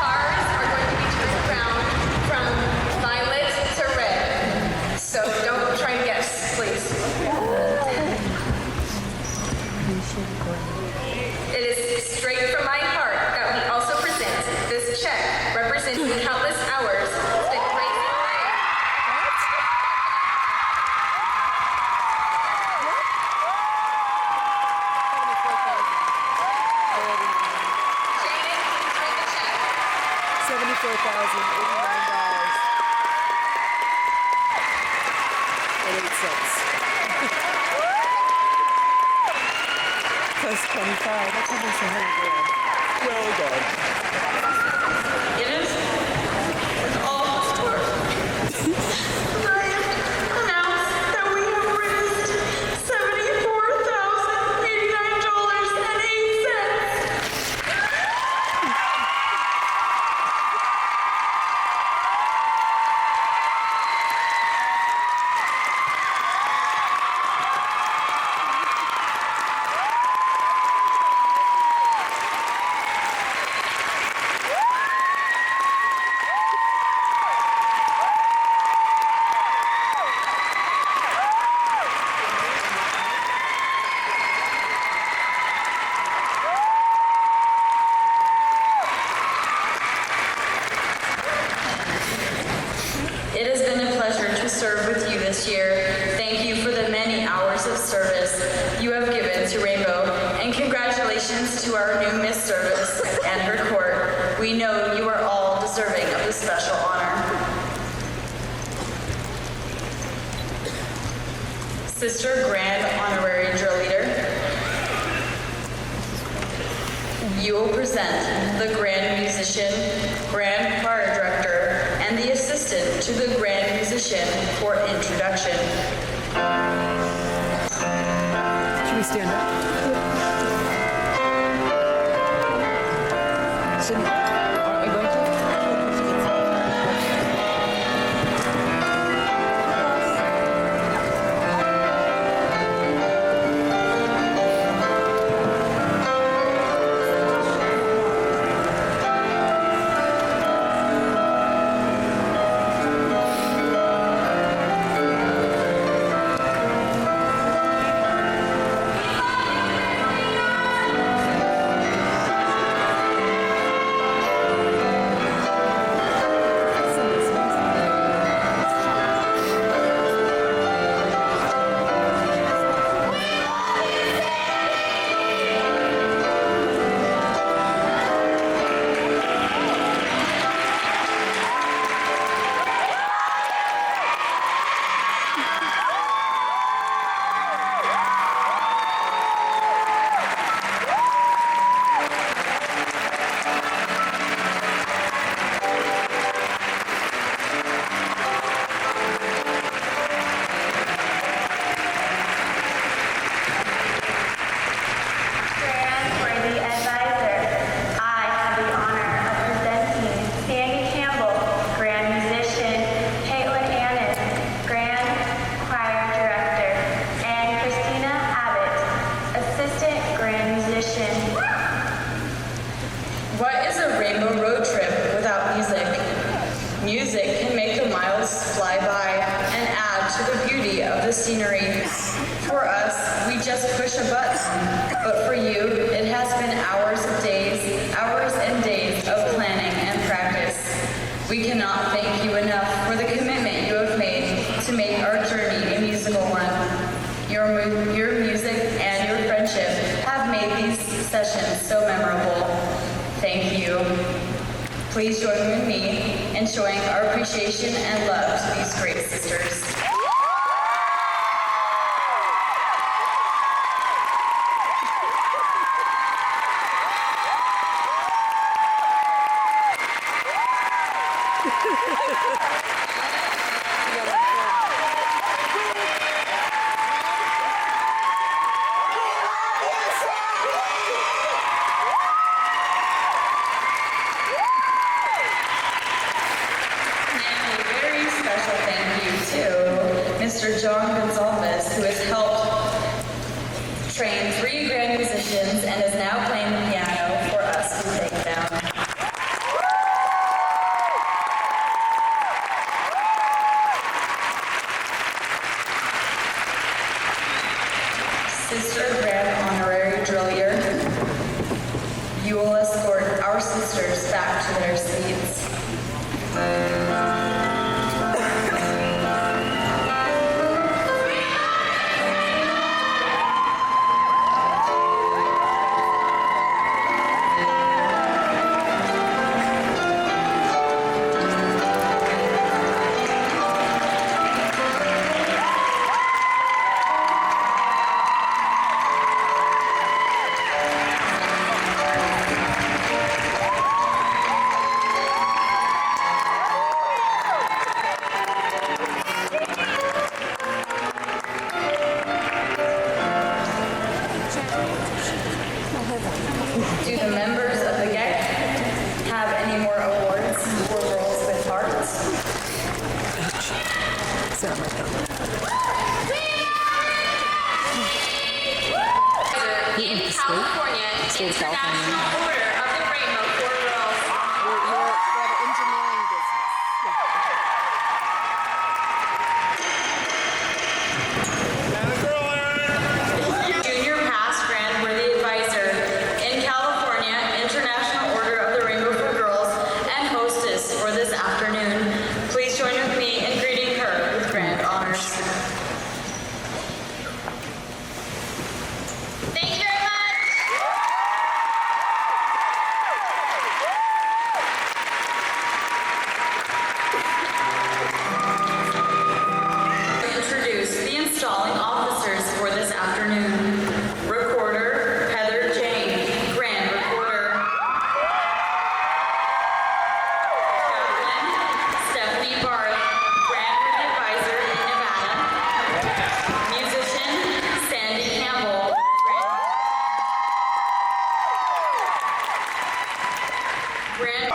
cars are going to be turned around from violet to red. So don't try to guess, please. It is straight from my heart that we also present this check representing countless hours spent raising Plus 25. That's almost $100,000. Well done. It is. It's all historic. I announce that we have raised It has been a pleasure to serve with you this year. Thank you for the many hours of service you have given to Rainbow, and congratulations to our new Miss Service and her court. We know you are all deserving of this special honor. Sister Grand Honorary Drill Leader, you will present the Grand Musician, Grand Choir Director, and the Assistant to the Grand Musician for introduction. Should we stand up? Aren't we going to? of the scenery. For us, we just push a button, but for you, it has been hours and days of planning and practice. We cannot thank you enough for the commitment you have made to make our journey a musical one. Your music and your friendship have made these sessions so memorable. Thank you. Please join with me in showing our appreciation and love to these great sisters. Mr. John Gonzalez, who has helped train 3 grand musicians and is now playing the piano for us to take down. Sister Grand Honorary Drillier, you will escort our sisters back to their seats. Do the members of the GEC have any more awards for Girls with Hearts? In California, International Order of the Rainbow for Girls. Engineering business. Junior Past Grand Worthy Advisor in California, International Order of the Rainbow for Girls, and hostess for this afternoon. Please join with me in greeting her with grand honors. Thank you very much. Introduce the installing officers for this afternoon. Recorder Heather Jane, Grand Recorder. Chaplain Stephanie Barth, Grand Worthy Advisor in Nevada. Musician Sandy Campbell, Grand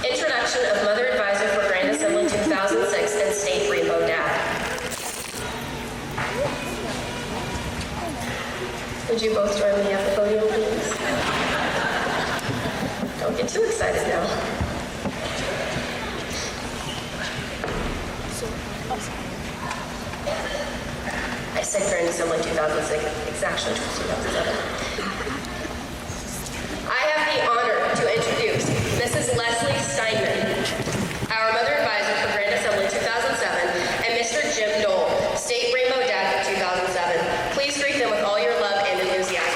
Introduction of Mother Advisor for Grand Assembly 2006 and State Rainbow Dad. Would you both join me at the podium, please? Don't get too excited now. I said Grand Assembly 2006, it's actually 2007. I have the honor to introduce Mrs. Leslie Steinman, our Mother Advisor for Grand Assembly 2007, and Mr. Jim Dole, State Rainbow Dad for 2007. Please greet them with all your love and enthusiasm.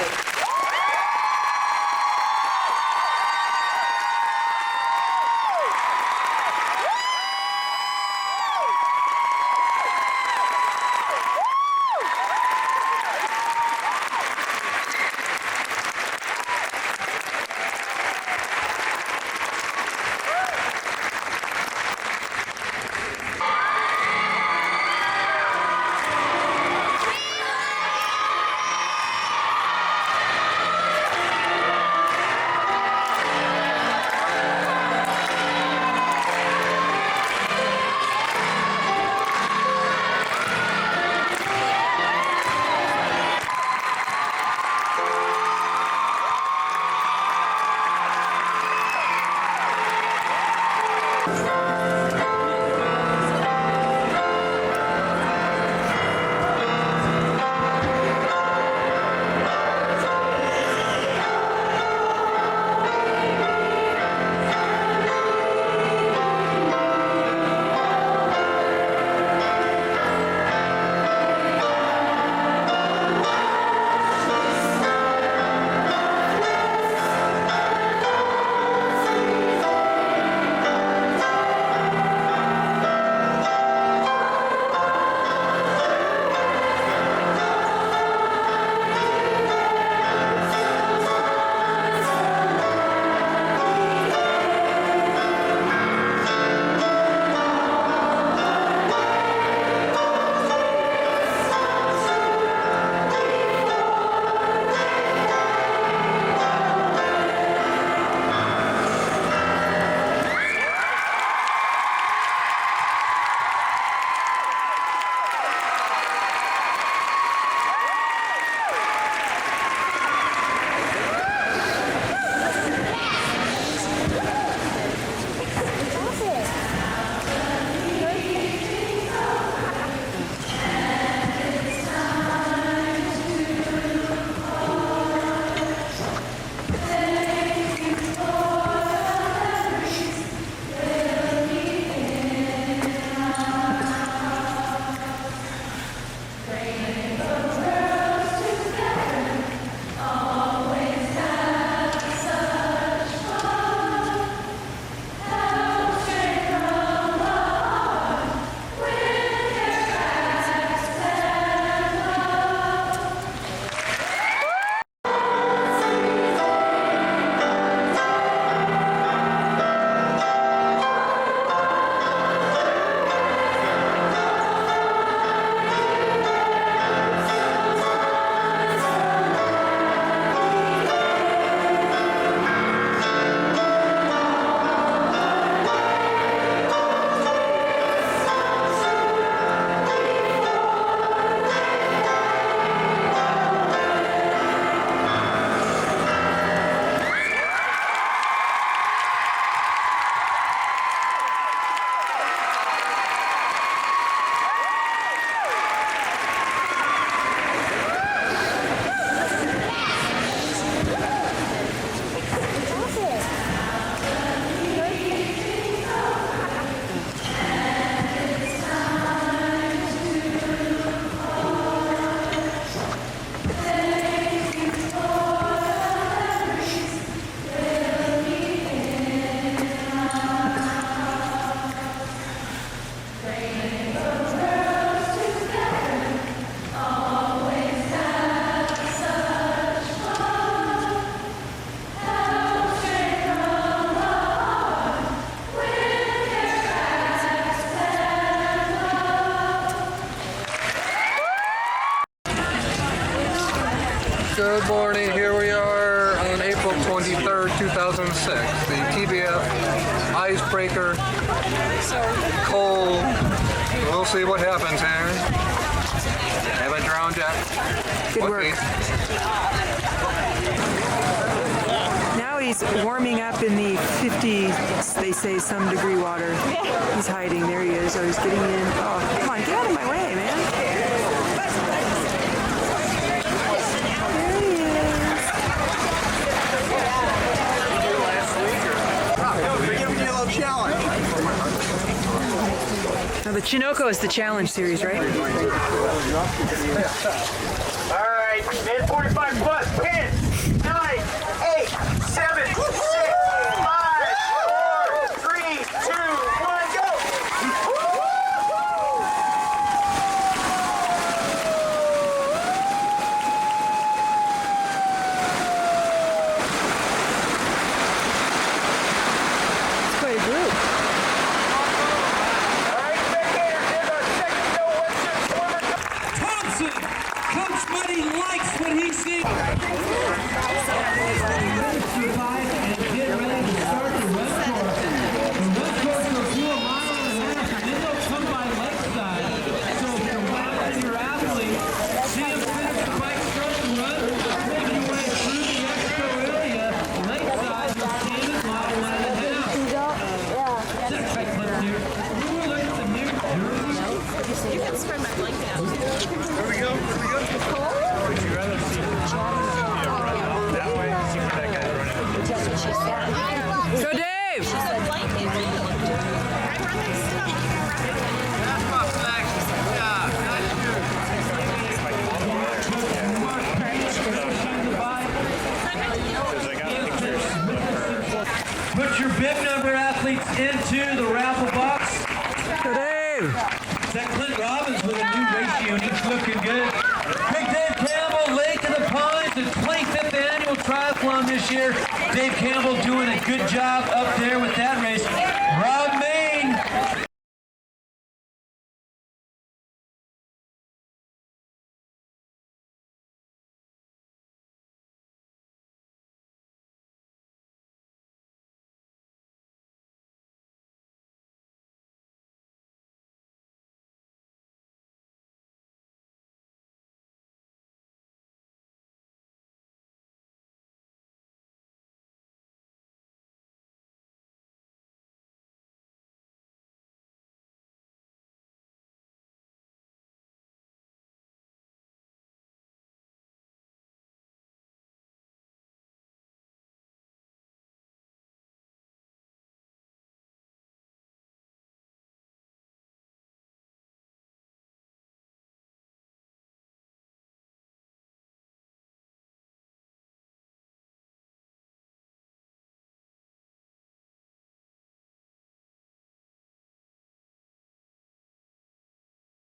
Good morning. Here we are on April 23rd, 2006. The TBF icebreaker. Cold. We'll see what happens here. Haven't drowned yet. Good work. Now he's warming up in the 50s, they say, some degree water. He's hiding. There he is. Oh, he's getting in. Oh, come on, get out of my way, man. Now the Chinoco is the challenge series, right? All right, man, 45 plus, 10, 9, 8, 7, 6, 5, 4, 3, 2, 1, go! It's quite a group. Coach Buddy likes what he sees. Survive and get ready to start the West Course. The West Course will do a mile and a half, and then they'll come by Lakeside. So if you're watching your athlete, see him finish the bike start to run, make your way through the expo area, Lakeside, you'll stand at mile and a half. That's right, let's do it. You will look at the new jersey. You can spread my blanket out. There we go. Would you rather see run that way? See that guy running. Go, Dave! Put your bib number athletes into the raffle box. Go, Dave! Is that Clint Robbins with a new ratio? He's looking good. Big Dave Campbell, Lake of the Pines, the 25th annual triathlon this year. Dave Campbell doing a good job up there with that race.